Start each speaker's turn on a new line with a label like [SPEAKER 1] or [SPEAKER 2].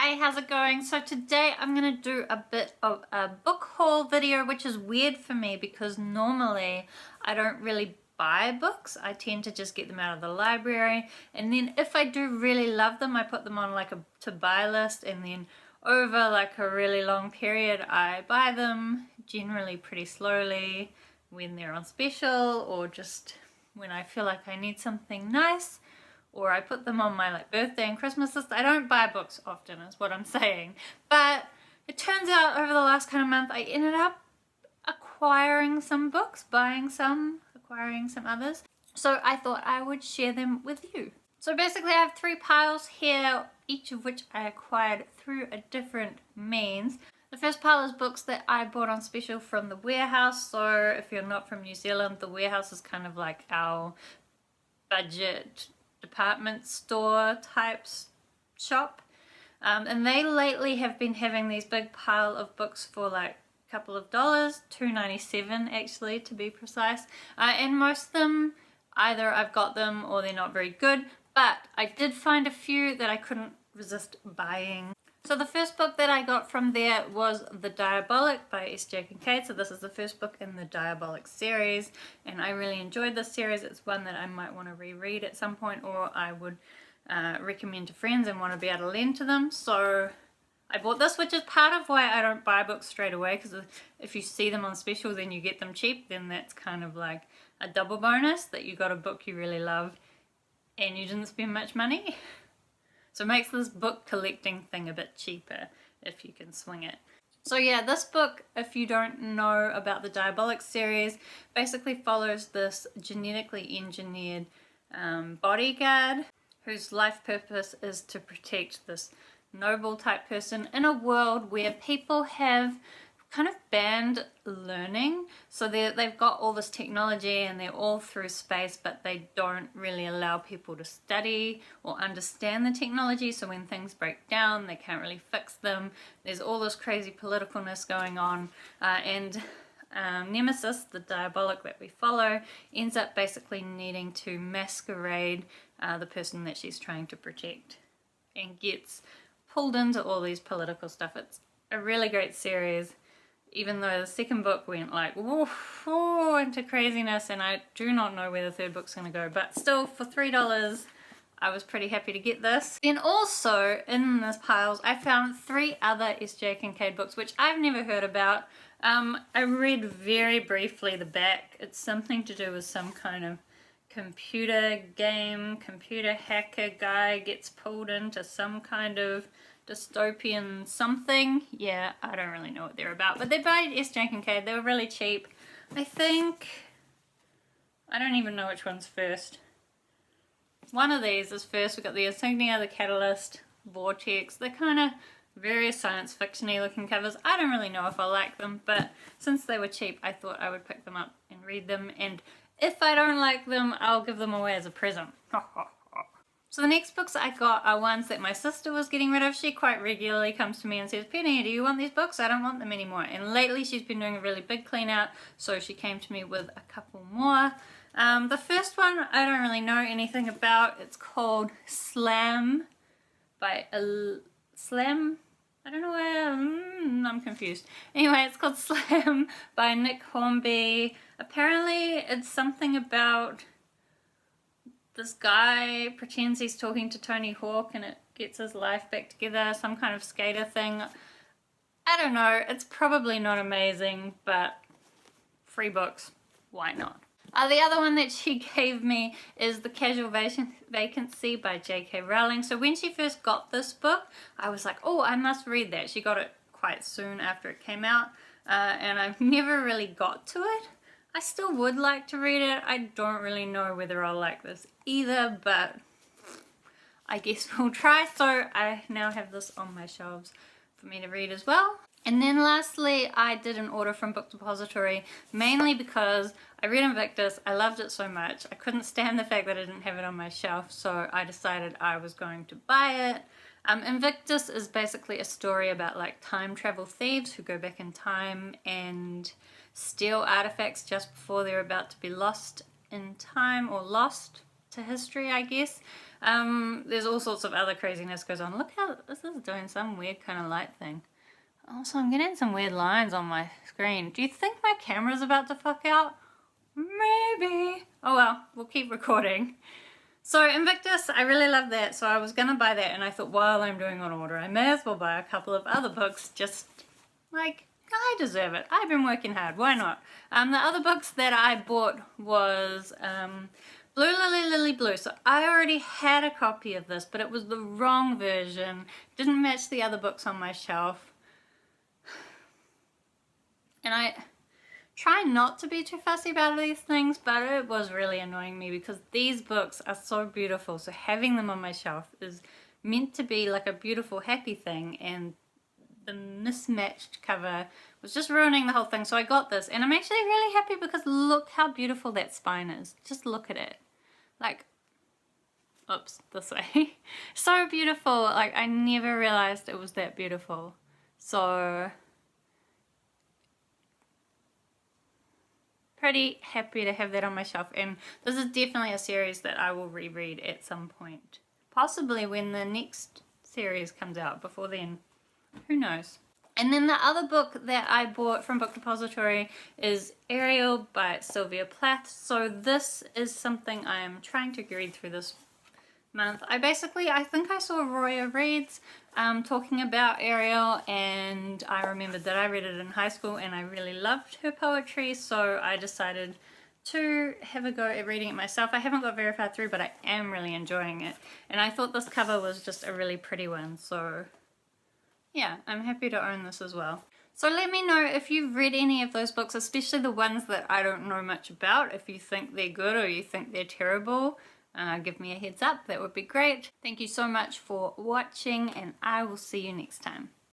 [SPEAKER 1] Hi, how's it going? So today I'm going to do a bit of a book haul video, which is weird for me because normally I don't really buy books. I tend to just get them out of the library, and then if I do really love them, I put them on like a to buy list, and then over like a really long period I buy them, generally pretty slowly when they're on special or just when I feel like I need something nice. Or I put them on my like birthday and Christmas list. I don't buy books often is what I'm saying. But it turns out over the last kind of month I ended up acquiring some books, buying some, acquiring some others. So I thought I would share them with you. So basically I have 3 piles here, each of which I acquired through a different means. The first pile is books that I bought on special from the Warehouse. So if you're not from New Zealand, the Warehouse is kind of like our budget department store types shop, and they lately have been having these big pile of books for like a couple of dollars, $2.97 actually to be precise, and most of them either I've got them or they're not very good, but I did find a few that I couldn't resist buying. So the first book that I got from there was The Diabolic by S.J. Kincaid. So this is the first book in the Diabolic series, and I really enjoyed this series. It's one that I might want to reread at some point, or I would recommend to friends and want to be able to lend to them. So I bought this, which is part of why I don't buy books straight away, because if you see them on special then you get them cheap, then that's kind of like a double bonus that you got a book you really love and you didn't spend much money. So it makes this book collecting thing a bit cheaper if you can swing it. So yeah, this book, if you don't know about the Diabolic series, basically follows this genetically engineered bodyguard whose life purpose is to protect this noble type person in a world where people have kind of banned learning. So they've got all this technology and they're all through space, but they don't really allow people to study or understand the technology. So when things break down, they can't really fix them. There's all this crazy politicalness going on, and Nemesis, the Diabolic that we follow, ends up basically needing to masquerade the person that she's trying to protect, and gets pulled into all these political stuff. It's a really great series, even though the second book went like woof, into craziness, and I do not know where the third book's going to go, but still for $3 I was pretty happy to get this. Then also in this piles I found 3 other S.J. Kincaid books which I've never heard about. I read very briefly the back. It's something to do with some kind of computer game, computer hacker guy gets pulled into some kind of dystopian something. Yeah, I don't really know what they're about, but they're by S.J. Kincaid. They were really cheap. I think, I don't even know which one's first. One of these is first. We've got the Insignia, the Catalyst, Vortex. They're kind of various science fiction-y looking covers. I don't really know if I like them, but since they were cheap I thought I would pick them up and read them, and if I don't like them I'll give them away as a present. So the next books I got are ones that my sister was getting rid of. She quite regularly comes to me and says, "Penny, do you want these books? I don't want them anymore." And lately she's been doing a really big clean out, so she came to me with a couple more. The first one I don't really know anything about. It's called Slam by Slam? I don't know where, I'm confused. Anyway, it's called Slam by Nick Hornby. Apparently it's something about this guy pretends he's talking to Tony Hawk and it gets his life back together, some kind of skater thing. I don't know, it's probably not amazing, but free books, why not? The other one that she gave me is The Casual Vacancy by J.K. Rowling. So when she first got this book, I was like, oh, I must read that. She got it quite soon after it came out, and I've never really got to it. I still would like to read it. I don't really know whether I'll like this either, but I guess we'll try. So I now have this on my shelves for me to read as well. And then lastly, I did an order from Book Depository, mainly because I read Invictus. I loved it so much. I couldn't stand the fact that I didn't have it on my shelf, so I decided I was going to buy it. Invictus is basically a story about like time travel thieves who go back in time and steal artifacts just before they're about to be lost in time, or lost to history, I guess. There's all sorts of other craziness goes on. Look how this is doing some weird kind of light thing. Also, I'm getting some weird lines on my screen. Do you think my camera's about to fuck out? Maybe. Oh well, we'll keep recording. So Invictus, I really love that, so I was gonna buy that, and I thought while I'm doing on order, I may as well buy a couple of other books, just like, I deserve it. I've been working hard, why not? The other books that I bought was Blue Lily Lily Blue. So I already had a copy of this, but it was the wrong version. Didn't match the other books on my shelf. And I try not to be too fussy about these things, but it was really annoying me because these books are so beautiful. So having them on my shelf is meant to be like a beautiful, happy thing, and the mismatched cover was just ruining the whole thing. So I got this, and I'm actually really happy because look how beautiful that spine is. Just look at it. Like, oops, this way. So beautiful. Like, I never realized it was that beautiful. So pretty happy to have that on my shelf, and this is definitely a series that I will reread at some point. Possibly when the next series comes out. Before then, who knows. And then the other book that I bought from Book Depository is Ariel by Sylvia Plath. So this is something I am trying to read through this month. I think I saw Roya Reads talking about Ariel, and I remembered that I read it in high school and I really loved her poetry, so I decided to have a go at reading it myself. I haven't got very far through, but I am really enjoying it, and I thought this cover was just a really pretty one, so yeah, I'm happy to own this as well. So let me know if you've read any of those books, especially the ones that I don't know much about. If you think they're good or you think they're terrible, give me a heads up, that would be great. Thank you so much for watching, and I will see you next time.